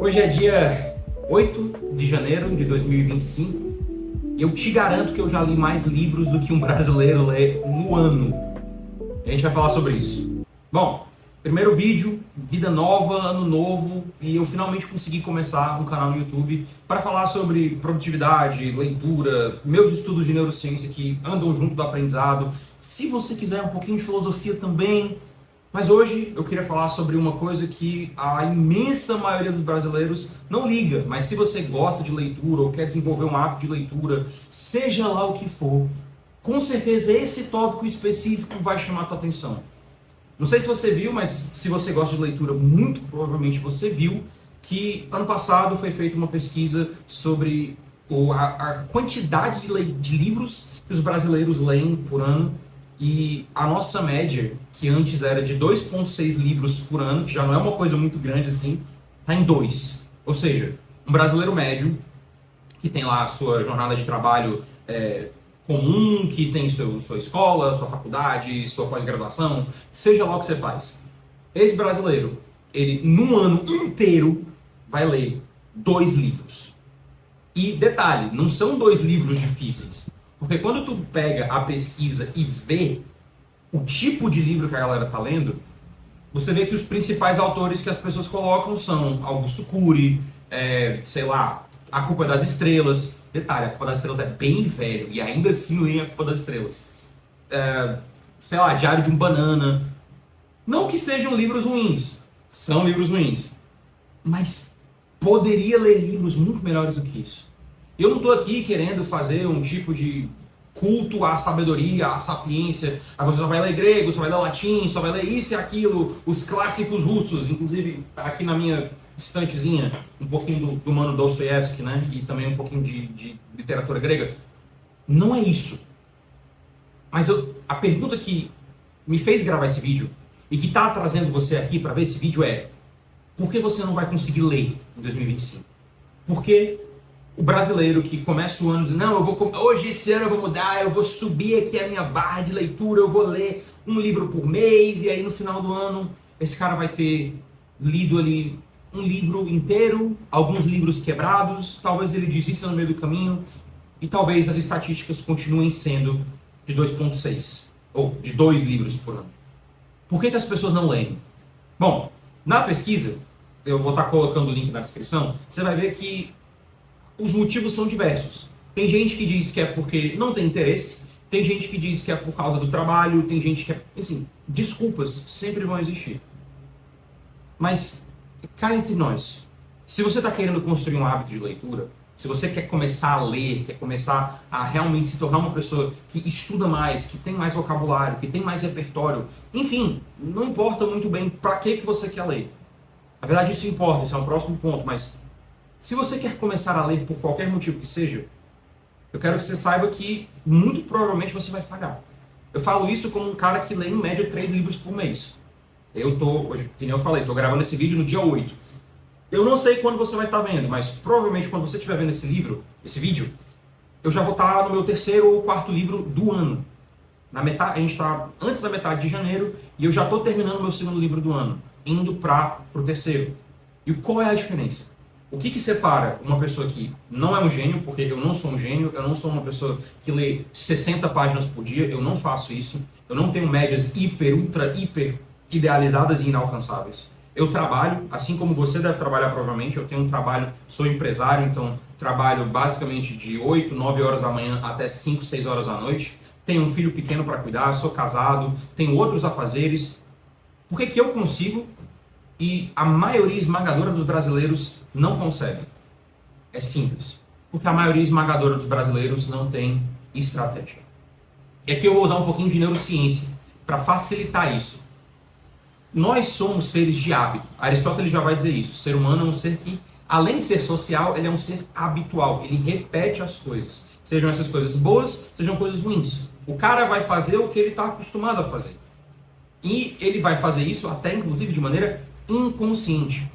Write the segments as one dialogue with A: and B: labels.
A: Hoje é dia 8 de janeiro de 2025 e eu te garanto que eu já li mais livros do que um brasileiro lê no ano. E a gente vai falar sobre isso. Bom, primeiro vídeo, vida nova, ano novo, e eu finalmente consegui começar um canal no YouTube para falar sobre produtividade, leitura, meus estudos de neurociência que andam junto do aprendizado. Se você quiser um pouquinho de filosofia também. Mas hoje eu queria falar sobre uma coisa que a imensa maioria dos brasileiros não liga, mas se você gosta de leitura ou quer desenvolver um hábito de leitura, seja lá o que for, com certeza esse tópico específico vai chamar a tua atenção. Não sei se você viu, mas se você gosta de leitura, muito provavelmente você viu que ano passado foi feita uma pesquisa sobre a quantidade de livros que os brasileiros leem por ano. E a nossa média, que antes era de 2,6 livros por ano, que já não é uma coisa muito grande assim, está em 2. Ou seja, um brasileiro médio, que tem lá a sua jornada de trabalho comum, que tem sua escola, sua faculdade, sua pós-graduação, seja lá o que você faz. Esse brasileiro, ele num ano inteiro vai ler 2 livros. E detalhe, não são 2 livros difíceis. Porque quando tu pega a pesquisa e vê o tipo de livro que a galera tá lendo, você vê que os principais autores que as pessoas colocam são Augusto Cury, sei lá, A Culpa é das Estrelas. Detalhe, A Culpa das Estrelas é bem velho e ainda assim leem A Culpa das Estrelas. Sei lá, Diário de um Banana. Não que sejam livros ruins, são livros ruins. Mas poderia ler livros muito melhores do que isso. Eu não estou aqui querendo fazer um tipo de culto à sabedoria, à sapiência. Aí você só vai ler grego, só vai ler latim, só vai ler isso e aquilo, os clássicos russos. Inclusive, aqui na minha estantezinha, um pouquinho do Mano Dostoiévski, né? E também um pouquinho de literatura grega. Não é isso. Mas a pergunta que me fez gravar esse vídeo e que está trazendo você aqui para ver esse vídeo é: por que você não vai conseguir ler em 2025? Por que o brasileiro que começa o ano dizendo, não, hoje esse ano eu vou mudar, eu vou subir aqui a minha barra de leitura, eu vou ler um livro por mês, e aí no final do ano esse cara vai ter lido ali um livro inteiro, alguns livros quebrados, talvez ele desista no meio do caminho, e talvez as estatísticas continuem sendo de 2,6, ou de 2 livros por ano. Por que as pessoas não leem? Bom, na pesquisa, eu vou estar colocando o link na descrição, você vai ver que os motivos são diversos. Tem gente que diz que é porque não tem interesse, tem gente que diz que é por causa do trabalho, tem gente que é... Assim, desculpas sempre vão existir. Mas, cá entre nós, se você está querendo construir um hábito de leitura, se você quer começar a ler, quer começar a realmente se tornar uma pessoa que estuda mais, que tem mais vocabulário, que tem mais repertório, enfim, não importa muito bem para que você quer ler. Na verdade, isso importa, isso é um próximo ponto, mas se você quer começar a ler por qualquer motivo que seja, eu quero que você saiba que muito provavelmente você vai falhar. Eu falo isso como um cara que lê em média 3 livros por mês. Hoje, como eu falei, estou gravando esse vídeo no dia 8. Eu não sei quando você vai estar vendo, mas provavelmente quando você estiver vendo esse vídeo, eu já vou estar no meu 3º ou 4º livro do ano. Na metade, a gente está antes da metade de janeiro e eu já estou terminando o meu 2º livro do ano, indo para o 3º. E qual é a diferença? O que separa uma pessoa que não é um gênio, porque eu não sou um gênio, eu não sou uma pessoa que lê 60 páginas por dia, eu não faço isso, eu não tenho médias hiper idealizadas e inalcançáveis. Eu trabalho, assim como você deve trabalhar provavelmente, eu tenho um trabalho, sou empresário, então trabalho basicamente de 8, 9 horas da manhã até 5, 6 horas da noite, tenho um filho pequeno para cuidar, sou casado, tenho outros afazeres. Por que eu consigo e a maioria esmagadora dos brasileiros não consegue? É simples. Porque a maioria esmagadora dos brasileiros não tem estratégia. E aqui eu vou usar um pouquinho de neurociência para facilitar isso. Nós somos seres de hábito. Aristóteles já vai dizer isso. O ser humano é um ser que, além de ser social, ele é um ser habitual. Ele repete as coisas. Sejam essas coisas boas, sejam coisas ruins. O cara vai fazer o que ele está acostumado a fazer. E ele vai fazer isso até, inclusive, de maneira inconsciente.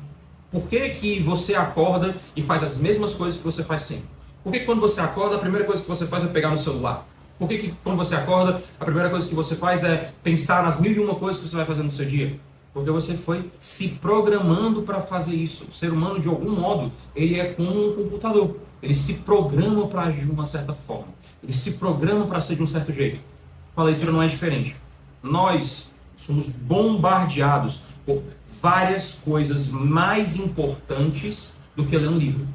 A: Por que você acorda e faz as mesmas coisas que você faz sempre? Por que quando você acorda, a primeira coisa que você faz é pegar no celular? Por que quando você acorda, a primeira coisa que você faz é pensar nas 1001 coisas que você vai fazer no seu dia? Porque você foi se programando para fazer isso. O ser humano, de algum modo, ele é como um computador. Ele se programa para agir de uma certa forma. Ele se programa para ser de um certo jeito. Com a leitura não é diferente. Nós somos bombardeados por várias coisas mais importantes do que ler um livro.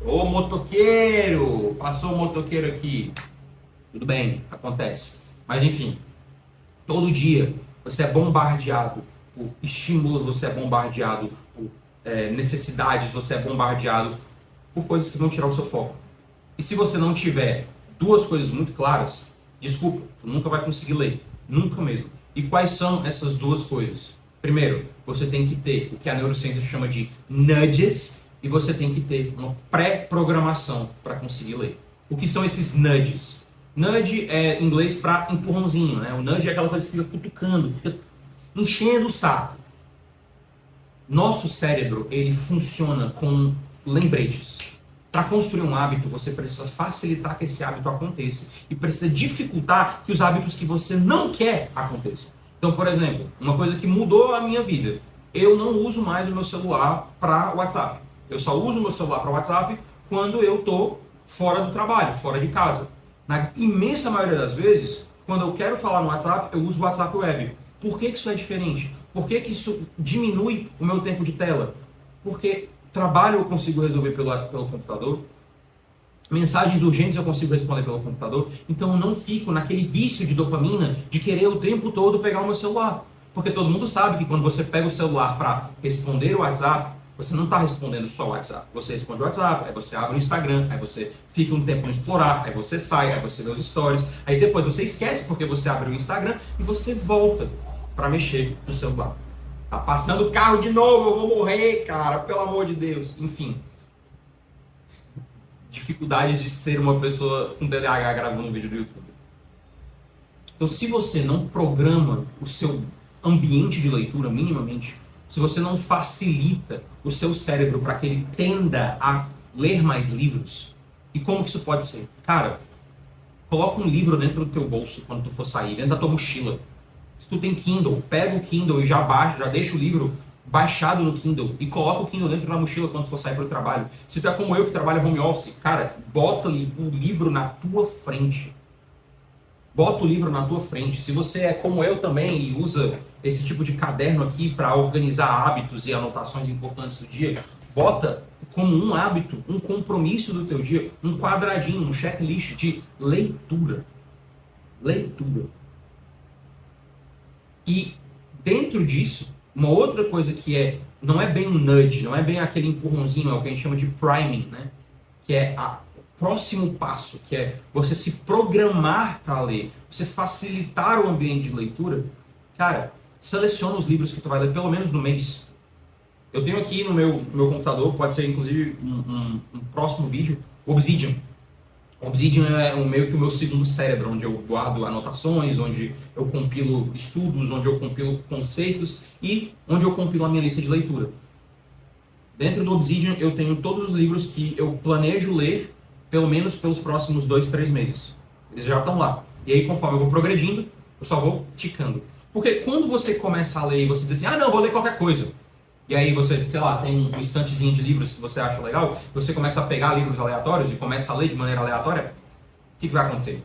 A: Ô motoqueiro! Passou o motoqueiro aqui. Tudo bem, acontece. Mas enfim, todo dia você é bombardeado por estímulos, você é bombardeado por necessidades, você é bombardeado por coisas que vão tirar o seu foco. E se você não tiver duas coisas muito claras, desculpa, tu nunca vai conseguir ler. Nunca mesmo. E quais são essas duas coisas? Primeiro, você tem que ter o que a neurociência chama de nudges e você tem que ter uma pré-programação para conseguir ler. O que são esses nudges? Nudge é em inglês para empurrãozinho, né? O nudge é aquela coisa que fica cutucando, fica enchendo o saco. Nosso cérebro, ele funciona com lembretes. Para construir um hábito, você precisa facilitar que esse hábito aconteça e precisa dificultar que os hábitos que você não quer aconteçam. Então, por exemplo, uma coisa que mudou a minha vida. Eu não uso mais o meu celular para WhatsApp. Eu só uso o meu celular para WhatsApp quando eu estou fora do trabalho, fora de casa. Na imensa maioria das vezes, quando eu quero falar no WhatsApp, eu uso o WhatsApp Web. Por que isso é diferente? Por que isso diminui o meu tempo de tela? Porque trabalho eu consigo resolver pelo computador, mensagens urgentes eu consigo responder pelo computador, então eu não fico naquele vício de dopamina de querer o tempo todo pegar o meu celular. Porque todo mundo sabe que quando você pega o celular para responder o WhatsApp, você não está respondendo só o WhatsApp. Você responde o WhatsApp, aí você abre o Instagram, aí você fica um tempo no explorar, aí você sai, aí você vê os stories, aí depois você esquece porque você abre o Instagram e você volta para mexer no celular. Tá passando o carro de novo, eu vou morrer, cara, pelo amor de Deus. Enfim. Dificuldades de ser uma pessoa com TDAH gravando um vídeo do YouTube. Então, se você não programa o seu ambiente de leitura minimamente, se você não facilita o seu cérebro para que ele tenda a ler mais livros, e como que isso pode ser? Cara, coloca um livro dentro do teu bolso quando tu for sair, dentro da tua mochila. Se tu tem Kindle, pega o Kindle e já baixa, já deixa o livro baixado no Kindle e coloca o Kindle dentro da mochila quando tu for sair para o trabalho. Se tu é como eu que trabalha home office, cara, bota o livro na tua frente. Bota o livro na tua frente. Se você é como eu também e usa esse tipo de caderno aqui para organizar hábitos e anotações importantes do dia, bota como um hábito, um compromisso do teu dia, um quadradinho, um checklist de leitura. Leitura. E dentro disso, uma outra coisa que não é bem um nudge, não é bem aquele empurrãozinho, é o que a gente chama de priming, né? Que é o próximo passo, que é você se programar para ler, você facilitar o ambiente de leitura. Cara, seleciona os livros que tu vai ler pelo menos no mês. Eu tenho aqui no meu computador, pode ser inclusive um próximo vídeo, Obsidian. Obsidian é meio que o meu segundo cérebro, onde eu guardo anotações, onde eu compilo estudos, onde eu compilo conceitos e onde eu compilo a minha lista de leitura. Dentro do Obsidian eu tenho todos os livros que eu planejo ler, pelo menos pelos próximos 2-3 meses. Eles já estão lá. E aí, conforme eu vou progredindo, eu só vou ticando. Porque quando você começa a ler e você diz assim, não, vou ler qualquer coisa. E aí você, sei lá, tem um estantezinho de livros que você acha legal, você começa a pegar livros aleatórios e começa a ler de maneira aleatória, o que vai acontecer?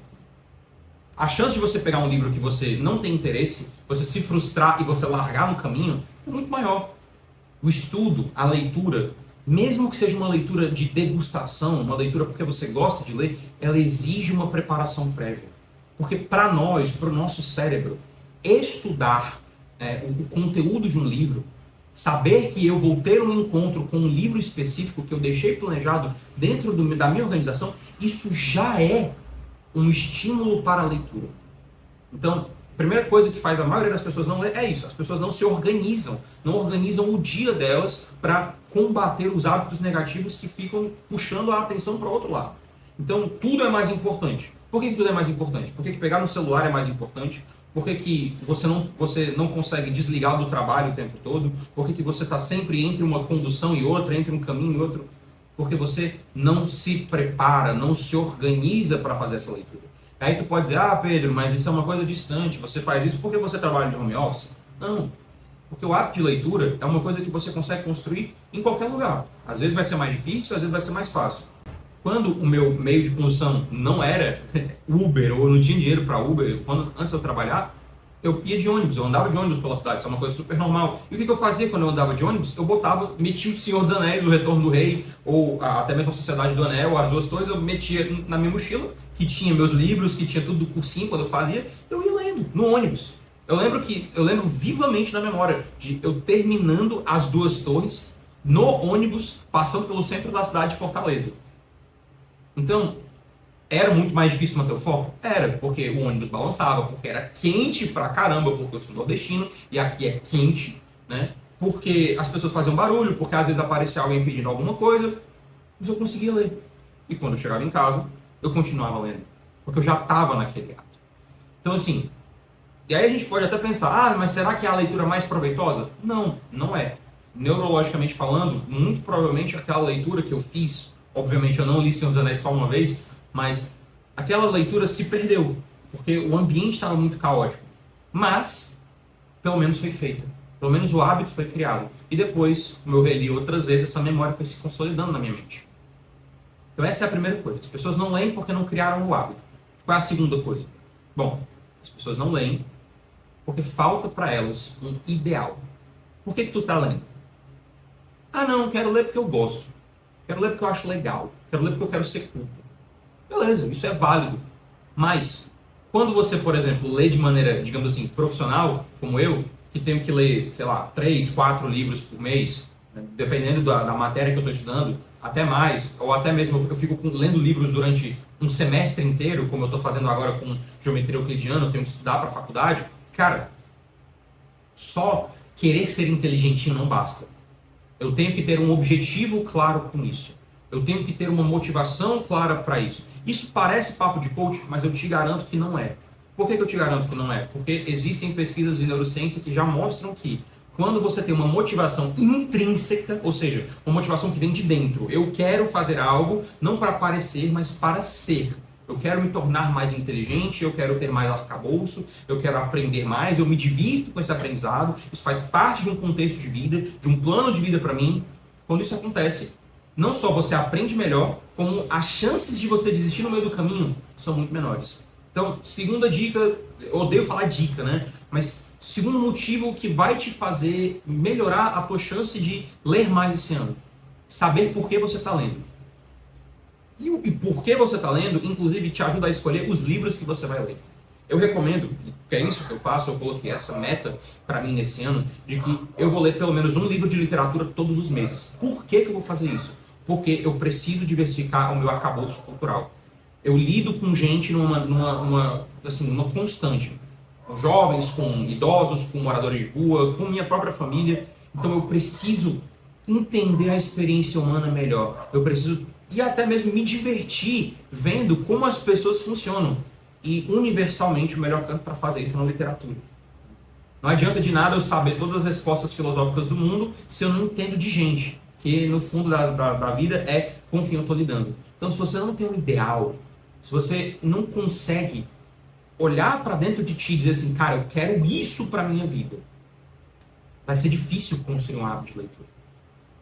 A: A chance de você pegar um livro que você não tem interesse, você se frustrar e você largar no caminho, é muito maior. O estudo, a leitura, mesmo que seja uma leitura de degustação, uma leitura porque você gosta de ler, ela exige uma preparação prévia. Porque para nós, para o nosso cérebro, estudar o conteúdo de um livro, saber que eu vou ter um encontro com um livro específico que eu deixei planejado dentro da minha organização, isso já é um estímulo para a leitura. Então, a primeira coisa que faz a maioria das pessoas não ler é isso. As pessoas não se organizam, não organizam o dia delas para combater os hábitos negativos que ficam puxando a atenção para o outro lado. Então, tudo é mais importante. Por que tudo é mais importante? Por que pegar no celular é mais importante? Por que você não consegue desligar do trabalho o tempo todo? Por que você está sempre entre uma condução e outra, entre um caminho e outro? Porque você não se prepara, não se organiza para fazer essa leitura. Aí tu pode dizer, Pedro, mas isso é uma coisa distante, você faz isso porque você trabalha de home office? Não. Porque o hábito de leitura é uma coisa que você consegue construir em qualquer lugar. Às vezes vai ser mais difícil, às vezes vai ser mais fácil. Quando o meu meio de condução não era Uber, ou eu não tinha dinheiro para Uber, antes de eu trabalhar, eu ia de ônibus, eu andava de ônibus pela cidade, isso é uma coisa super normal. E o que eu fazia quando eu andava de ônibus? Eu metia o Senhor dos Anéis, o Retorno do Rei, ou até mesmo a Sociedade do Anel, as duas torres, eu metia na minha mochila, que tinha meus livros, que tinha tudo do cursinho quando eu fazia, eu ia lendo, no ônibus. Eu lembro vivamente na memória de eu terminando as duas torres no ônibus, passando pelo centro da cidade de Fortaleza. Então, era muito mais difícil manter o foco? Era, porque o ônibus balançava, porque era quente pra caramba, porque eu sou nordestino, e aqui é quente, né? Porque as pessoas faziam barulho, porque às vezes aparecia alguém pedindo alguma coisa, mas eu conseguia ler. E quando eu chegava em casa, eu continuava lendo, porque eu já estava naquele ato. Então, assim, e aí a gente pode até pensar, mas será que é a leitura mais proveitosa? Não, não é. Neurologicamente falando, muito provavelmente aquela leitura que eu fiz, obviamente eu não li Senhor dos Anéis só uma vez, mas aquela leitura se perdeu, porque o ambiente estava muito caótico. Mas, pelo menos foi feita. Pelo menos o hábito foi criado. E depois, como eu reli outras vezes, essa memória foi se consolidando na minha mente. Então essa é a primeira coisa. As pessoas não leem porque não criaram o hábito. Qual é a segunda coisa? Bom, as pessoas não leem porque falta para elas um ideal. Por que tu está lendo? Não, quero ler porque eu gosto. Quero ler porque eu acho legal. Quero ler porque eu quero ser culto. Beleza, isso é válido. Mas, quando você, por exemplo, lê de maneira, digamos assim, profissional, como eu, que tenho que ler, sei lá, 3, 4 livros por mês, né, dependendo da matéria que eu estou estudando, até mais, ou até mesmo eu fico lendo livros durante um semestre inteiro, como eu estou fazendo agora com geometria euclidiana, eu tenho que estudar para a faculdade. Cara, só querer ser inteligentinho não basta. Eu tenho que ter um objetivo claro com isso. Eu tenho que ter uma motivação clara para isso. Isso parece papo de coach, mas eu te garanto que não é. Por que eu te garanto que não é? Porque existem pesquisas de neurociência que já mostram que quando você tem uma motivação intrínseca, ou seja, uma motivação que vem de dentro, eu quero fazer algo não para parecer, mas para ser. Eu quero me tornar mais inteligente, eu quero ter mais arcabouço, eu quero aprender mais, eu me divirto com esse aprendizado, isso faz parte de um contexto de vida, de um plano de vida para mim. Quando isso acontece, não só você aprende melhor, como as chances de você desistir no meio do caminho são muito menores. Então, segunda dica, eu odeio falar dica, né? Mas segundo motivo que vai te fazer melhorar a tua chance de ler mais esse ano. Saber por que você está lendo. E por que você está lendo, inclusive, te ajuda a escolher os livros que você vai ler. Eu recomendo, que é isso que eu faço, eu coloquei essa meta para mim nesse ano, de que eu vou ler pelo menos um livro de literatura todos os meses. Por que eu vou fazer isso? Porque eu preciso diversificar o meu arcabouço cultural. Eu lido com gente numa constante. Com jovens, com idosos, com moradores de rua, com minha própria família. Então eu preciso entender a experiência humana melhor. Eu preciso e até mesmo me divertir vendo como as pessoas funcionam. E universalmente o melhor canto para fazer isso é na literatura. Não adianta de nada eu saber todas as respostas filosóficas do mundo se eu não entendo de gente, que no fundo da vida é com quem eu estou lidando. Então se você não tem um ideal, se você não consegue olhar para dentro de ti e dizer assim, cara, eu quero isso para minha vida, vai ser difícil construir um hábito de leitura.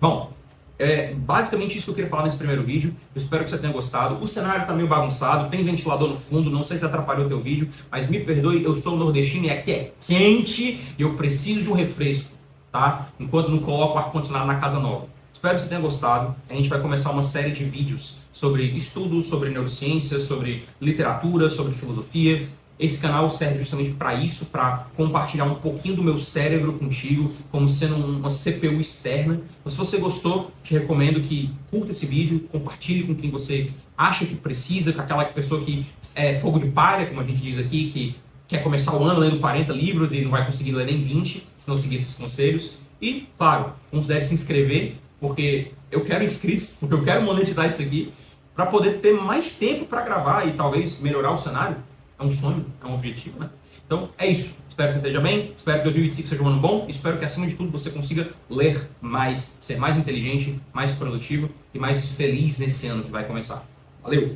A: Bom, é basicamente isso que eu queria falar nesse primeiro vídeo. Eu espero que você tenha gostado. O cenário está meio bagunçado, tem ventilador no fundo, não sei se atrapalhou o teu vídeo, mas me perdoe, eu sou nordestino e aqui é quente e eu preciso de um refresco, tá? Enquanto não coloco o ar-condicionado na casa nova. Espero que você tenha gostado. A gente vai começar uma série de vídeos sobre estudos, sobre neurociência, sobre literatura, sobre filosofia. Esse canal serve justamente para isso, para compartilhar um pouquinho do meu cérebro contigo, como sendo uma CPU externa. Mas se você gostou, te recomendo que curta esse vídeo, compartilhe com quem você acha que precisa, com aquela pessoa que é fogo de palha, como a gente diz aqui, que quer começar o ano lendo 40 livros e não vai conseguir ler nem 20, se não seguir esses conselhos. E, claro, considere se inscrever, porque eu quero inscritos, porque eu quero monetizar isso aqui, para poder ter mais tempo para gravar e talvez melhorar o cenário. É um sonho, é um objetivo, né? Então, é isso. Espero que você esteja bem, espero que 2025 seja um ano bom, espero que, acima de tudo, você consiga ler mais, ser mais inteligente, mais produtivo e mais feliz nesse ano que vai começar. Valeu!